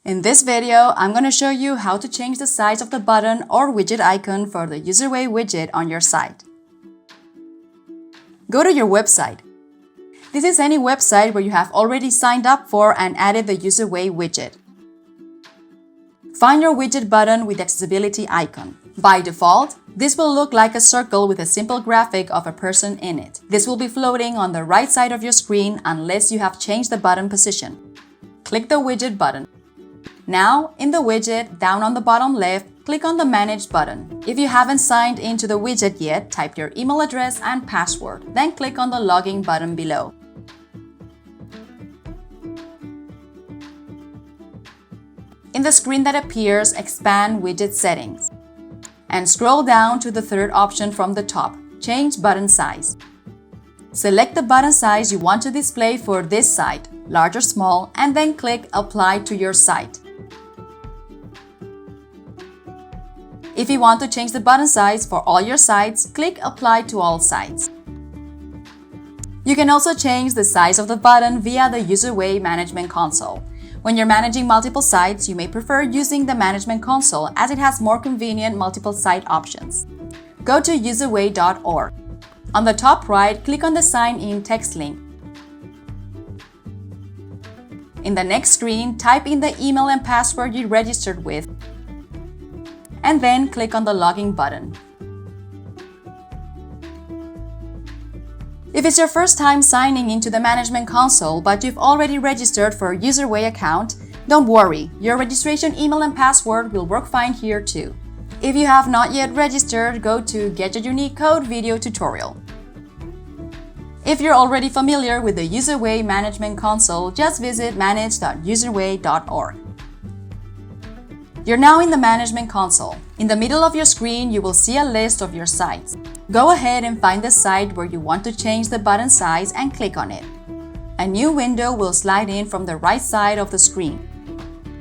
In this video, I'm going to show you how to change the size of the button or widget icon for the UserWay widget on your site. Go to your website. This is any website where you have already signed up for and added the UserWay widget. Find your widget button with the accessibility icon. By default, this will look like a circle with a simple graphic of a person in it. This will be floating on the right side of your screen unless you have changed the button position. Click the widget button. Now, in the widget, down on the bottom left, click on the Manage button. If you haven't signed into the widget yet, type your email address and password, then click on the Login button below. In the screen that appears, expand Widget Settings and scroll down to the third option from the top, Change Button Size. Select the button size you want to display for this site, large or small, and then click Apply to your site. If you want to change the button size for all your sites, click Apply to all sites. You can also change the size of the button via the UserWay Management Console. When you're managing multiple sites, you may prefer using the Management Console as it has more convenient multiple site options. Go to userway.org. On the top right, click on the Sign In text link. In the next screen, type in the email and password you registered with, and then click on the Login button. If it's your first time signing into the Management Console but you've already registered for a UserWay account, don't worry, your registration email and password will work fine here too. If you have not yet registered, go to Get Your Unique Code video tutorial. If you're already familiar with the UserWay Management Console, just visit manage.userway.org. You're now in the Management Console. In the middle of your screen, you will see a list of your sites. Go ahead and find the site where you want to change the button size and click on it. A new window will slide in from the right side of the screen.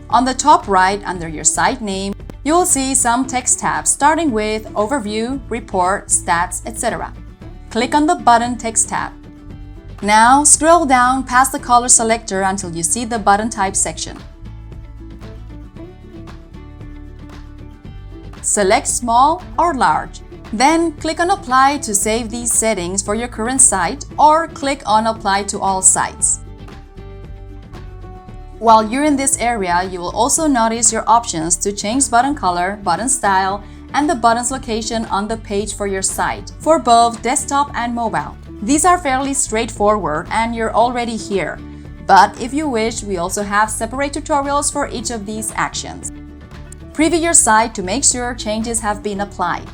On the top right, under your site name, you will see some text tabs starting with Overview, Report, Stats, etc. Click on the Button text tab. Now, scroll down past the color selector until you see the Button Type section. Select Small or Large. Then click on Apply to save these settings for your current site, or click on Apply to all sites. While you're in this area, you will also notice your options to change button color, button style, and the button's location on the page for your site, for both desktop and mobile. These are fairly straightforward and you're already here. But if you wish, we also have separate tutorials for each of these actions. Preview your site to make sure changes have been applied.